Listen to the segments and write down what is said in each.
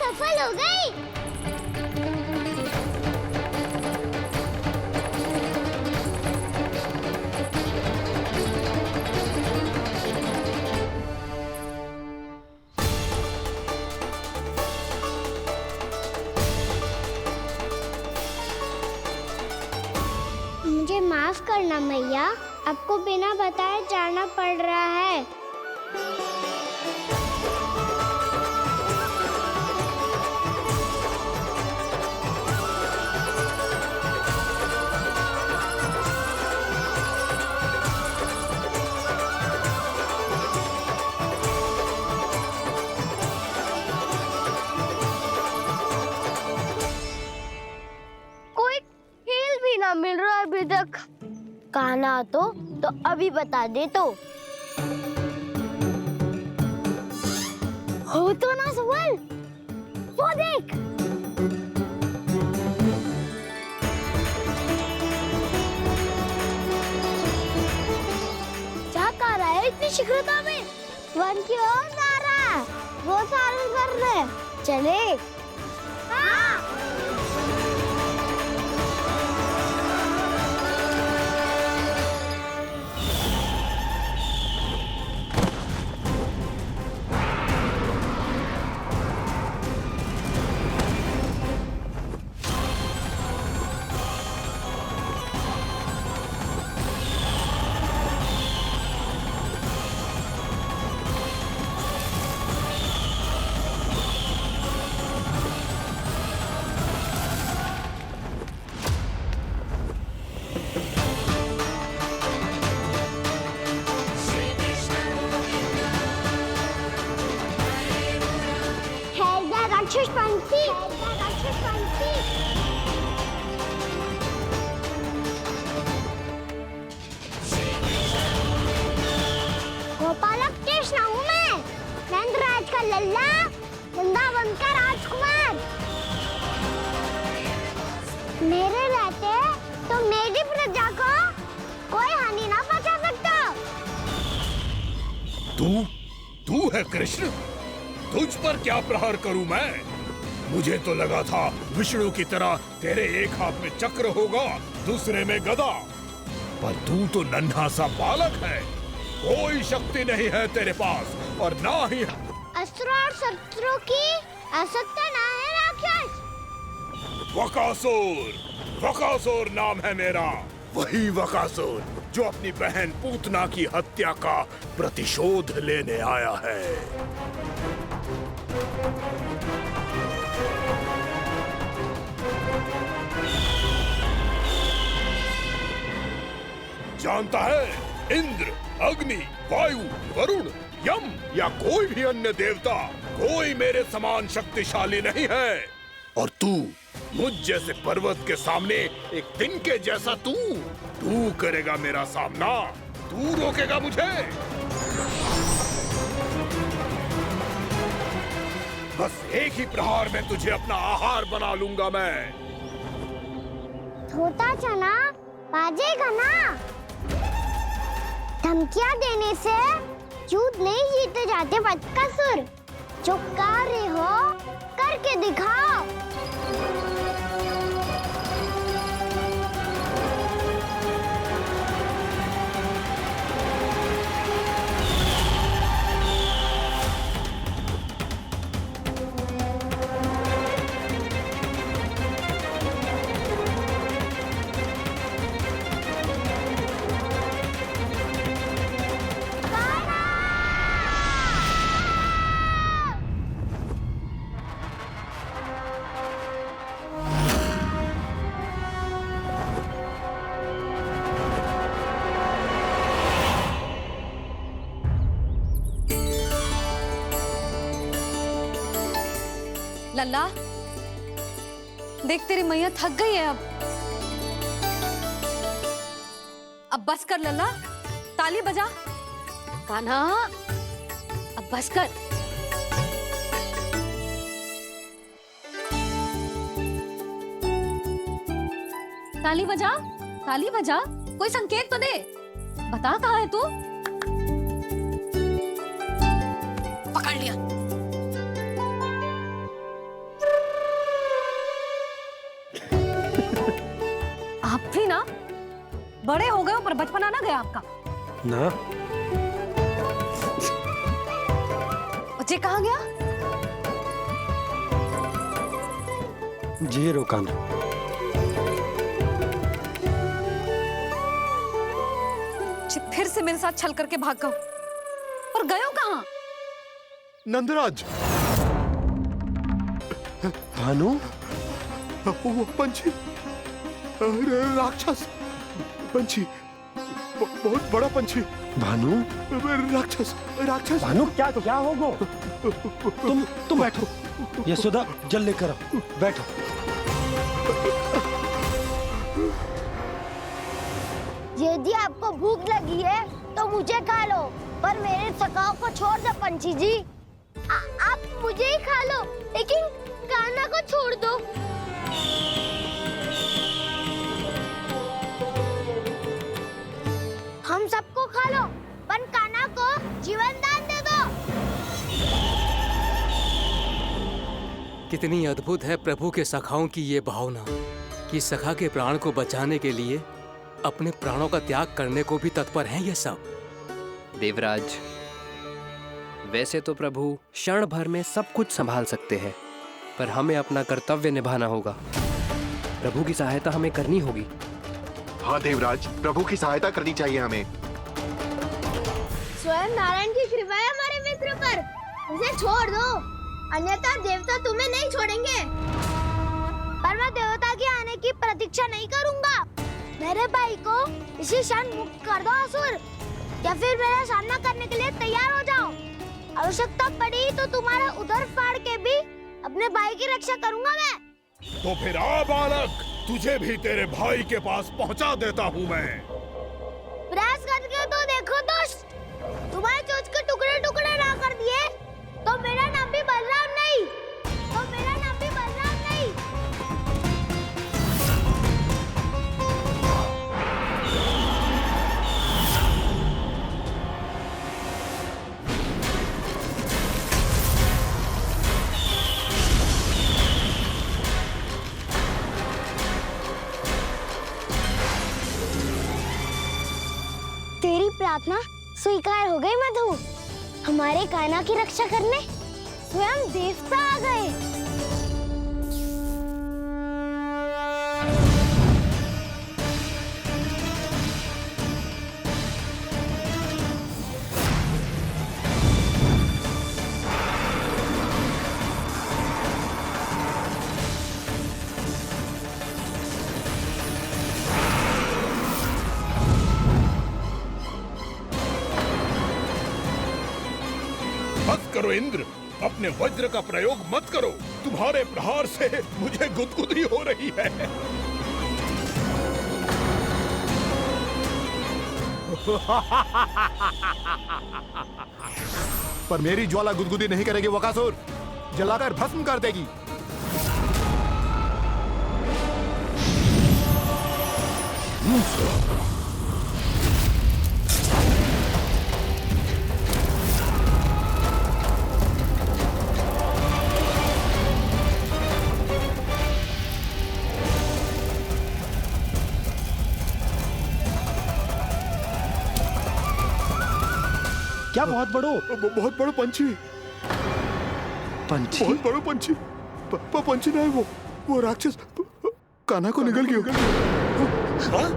सफल हो गई। मुझे माफ करना मैया, आपको बिना बताए जाना पड़ रहा है। कोई खेल भी ना मिल रहा अभी तक। कहना तो अभी बता दे तो। हो तो ना सवाल, वो देख। क्या कर रहा है इतनी शीघ्रता में? वन की ओर जा रहा है, वो सारे कर रहे। चले। हाँ। राक्षस पंछी, राक्षस पंछी। गोपालक कृष्ण हूँ मैं, नंदराज का लल्ला, वृंदावन का राजकुमार। मेरे रहते तो मेरी प्रजा को कोई हानि ना पहुंचा सकता। तू है कृष्ण? तुझ पर क्या प्रहार करूं मैं? मुझे तो लगा था विष्णु की तरह तेरे एक हाथ में चक्र होगा, दूसरे में गदा, पर तू तो नन्हा सा बालक है। कोई शक्ति नहीं है तेरे पास और ना ही अस्त्र और शस्त्रों की आवश्यकता ना है राक्षस। वकासुर, वकासुर नाम है मेरा, वही वकासुर जो अपनी बहन पूतना की हत्या का प्रतिशोध लेने आया है। जानता है, इंद्र, अग्नि, वायु, वरुण, यम या कोई भी अन्य देवता, कोई मेरे समान शक्तिशाली नहीं है। और तू, मुझ जैसे पर्वत के सामने एक तिनके जैसा तू करेगा मेरा सामना? तू रोकेगा मुझे? बस एक ही प्रहार में तुझे अपना आहार बना लूंगा मैं। छोटा चना बाजेगा ना। धमकियां देने से युद्ध नहीं जीते जाते बदकसूर। जो कार्य हो करके दिखाओ। लल्ला, देख तेरी मैया थक गई है अब बस कर लल्ला, ताली बजा। कान्हा, अब बस कर। ताली बजा, ताली बजा, कोई संकेत तो दे। बता कहाँ है तू? पकड़ लिया। पर बचपना ना गया आपका? ना। बच्चे कहाँ गया? जी रोकाना। फिर से मेरे साथ छल करके भाग गए। और गयो कहाँ? नंदराज। भानु, वो पंछी, राक्षस पंछी, बहुत बड़ा पंछी। भानु, राक्षस राक्षस। भानु क्या होगा? तुम बैठो। यशोदा जल लेकर आओ, बैठो। यदि आपको भूख लगी है तो मुझे खा लो, पर मेरे सखाओं को छोड़ दो पंछी जी। आप मुझे ही खा लो, लेकिन कान्हा को छोड़ दो। हम सबको खा लो, पर कान्हा को जीवन दान दे दो। कितनी अद्भुत है प्रभु के सखाओं की ये भावना कि सखा के प्राण को बचाने के लिए अपने प्राणों का त्याग करने को भी तत्पर हैं ये सब। देवराज, वैसे तो प्रभु क्षण भर में सब कुछ संभाल सकते हैं, पर हमें अपना कर्तव्य निभाना होगा। प्रभु की सहायता हमें करनी होगी। हाँ देवराज, प्रभु की सहायता करनी चाहिए हमें। स्वयं नारायण की कृपा है हमारे मित्र पर, उसे छोड़ दो, अन्यथा देवता तुम्हें नहीं छोड़ेंगे। पर मैं देवता के आने की प्रतीक्षा नहीं करूंगा। मेरे भाई को इसी क्षण मुक्त कर दो असुर, या फिर मेरा सामना करने के लिए तैयार हो जाओ। आवश्यकता पड़ी तो तुम्हारा उधर फाड़ के भी अपने भाई की रक्षा करूंगा मैं। तो फिर आ बालक, तुझे भी तेरे भाई के पास पहुंचा देता हूँ मैं। प्रयास करके तो देखो दोस्त, तुम्हारे चोंच के टुकड़े टुकड़े ना कर दिए तो मेरा नाम भी बलराम नहीं, तो मेरा नाम भी बलराम नहीं। तेरी प्रार्थना स्वीकार हो गई मधु। हमारे कान्हा की रक्षा करने स्वयं देवता आ गए। बस करो इंद्र, अपने वज्र का प्रयोग मत करो। तुम्हारे प्रहार से मुझे गुदगुदी हो रही है। पर मेरी ज्वाला गुदगुदी नहीं करेगी वकासुर, जलाकर भस्म कर देगी। क्या बहुत बड़ो? बहुत बड़ा पंछी। पंछी? बहुत बड़ा पंछी। पंछी नहीं, वो राक्षस कान्हा को निगल गया। हाँ?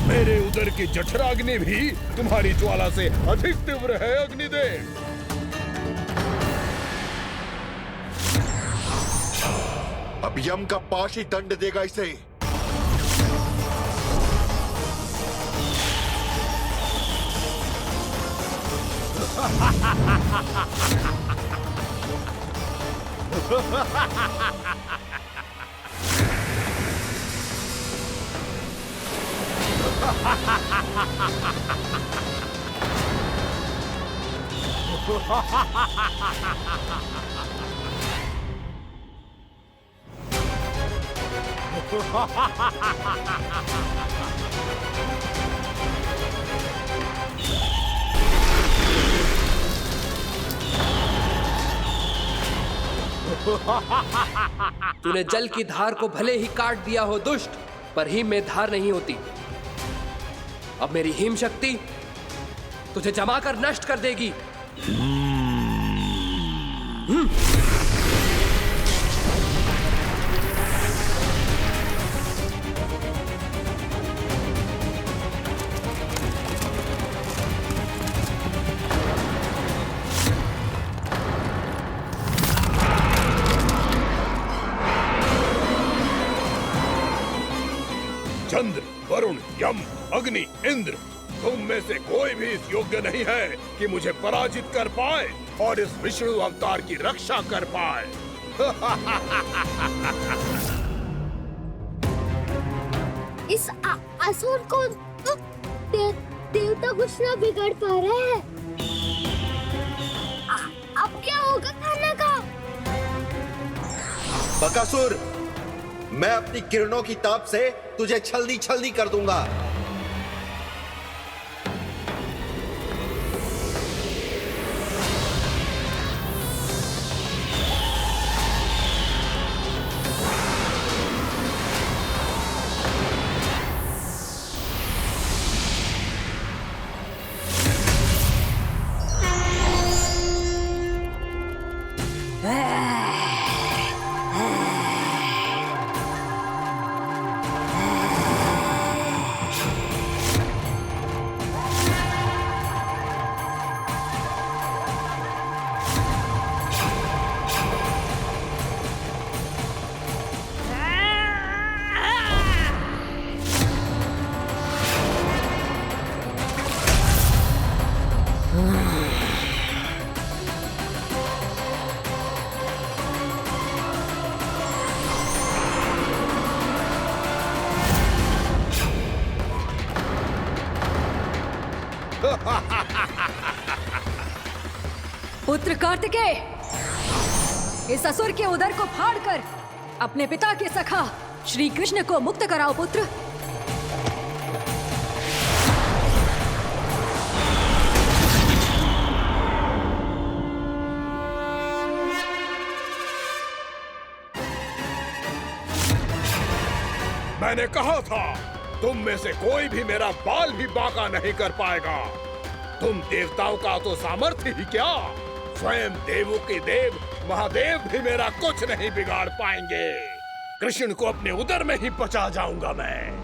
मेरे उदर की जठराग्नि भी तुम्हारी ज्वाला से अधिक तीव्र है अग्निदेव। अब यम का पाश ही दंड देगा इसे। तूने जल की धार को भले ही काट दिया हो दुष्ट, पर हिम में धार नहीं होती। अब मेरी हिम शक्ति तुझे जमा कर नष्ट कर देगी। चंद्र, वरुण, यम, अग्नि, इंद्र, तुम में से कोई भी इस योग्य नहीं है कि मुझे पराजित कर पाए और इस विष्णु अवतार की रक्षा कर पाए। इस असुर को तो देवता कुछ ना बिगाड़ पा रहे हैं। अब क्या होगा खाने का? बकासुर, मैं अपनी किरणों की ताप से तुझे छलनी छलनी कर दूंगा। पुत्र कार्तिकेय, इस असुर के उदर को फाड़कर अपने पिता के सखा श्री कृष्ण को मुक्त कराओ पुत्र। मैंने कहा था, तुम में से कोई भी मेरा बाल भी बांका नहीं कर पाएगा। तुम देवताओं का तो सामर्थ्य ही क्या, स्वयं देवों के देव महादेव भी मेरा कुछ नहीं बिगाड़ पाएंगे। कृष्ण को अपने उदर में ही पचा जाऊंगा मैं।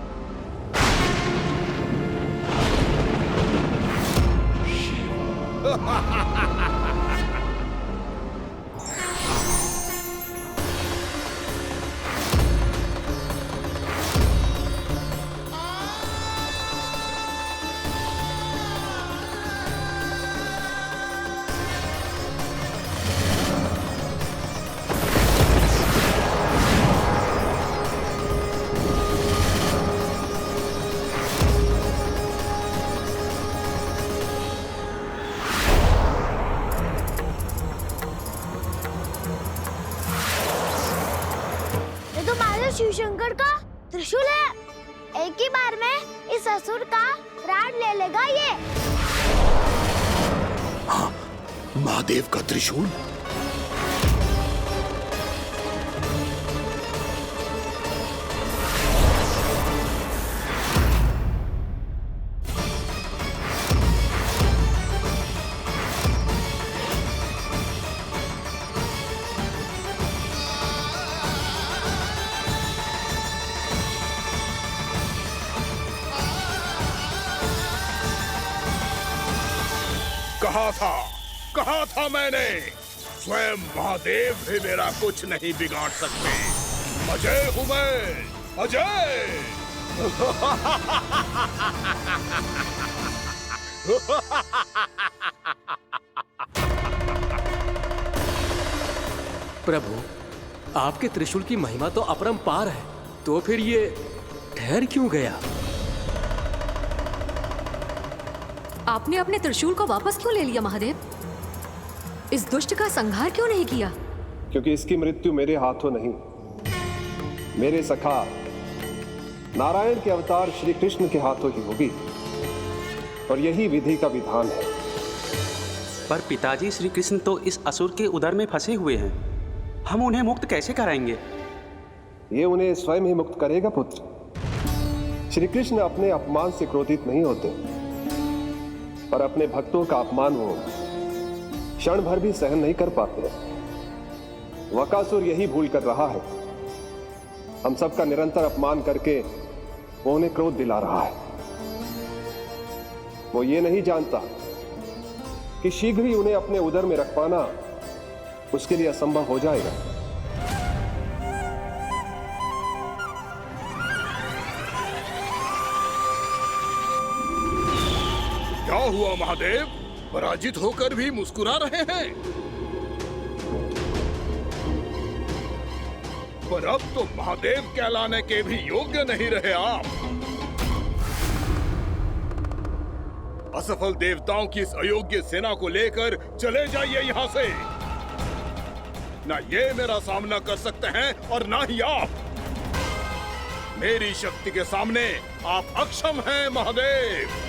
शिव शंकर का त्रिशूल है। एक ही बार में इस असुर का प्राण ले लेगा ये। हाँ, महादेव का त्रिशूल। कहा था मैंने, स्वयं महादेव भी मेरा कुछ नहीं बिगाड़ सकते। अजय हूं मैं, अजय। प्रभु, आपके त्रिशूल की महिमा तो अपरंपार है, तो फिर ये ठहर क्यों गया? आपने अपने त्रिशूल को वापस क्यों ले लिया महादेव? इस दुष्ट का संहार क्यों नहीं किया? क्योंकि इसकी मृत्यु मेरे हाथों नहीं, मेरे सखा नारायण के अवतार श्री कृष्ण के हाथों ही होगी, और यही विधि का विधान है। पर पिताजी, श्री कृष्ण तो इस असुर के उदर में फंसे हुए हैं, हम उन्हें मुक्त कैसे कराएंगे? ये उन्हें स्वयं ही मुक्त करेगा पुत्र। श्री कृष्ण अपने अपमान से क्रोधित नहीं होते, पर अपने भक्तों का अपमान वो क्षण भर भी सहन नहीं कर पाते। वकासुर यही भूल कर रहा है, हम सबका निरंतर अपमान करके वो उन्हें क्रोध दिला रहा है। वो ये नहीं जानता कि शीघ्र ही उन्हें अपने उदर में रख पाना उसके लिए असंभव हो जाएगा। क्या हुआ महादेव? पराजित होकर भी मुस्कुरा रहे हैं। पर अब तो महादेव कहलाने के भी योग्य नहीं रहे आप। असफल देवताओं की इस अयोग्य सेना को लेकर चले जाइए यहाँ से। ना ये मेरा सामना कर सकते हैं और ना ही आप। मेरी शक्ति के सामने आप अक्षम हैं महादेव।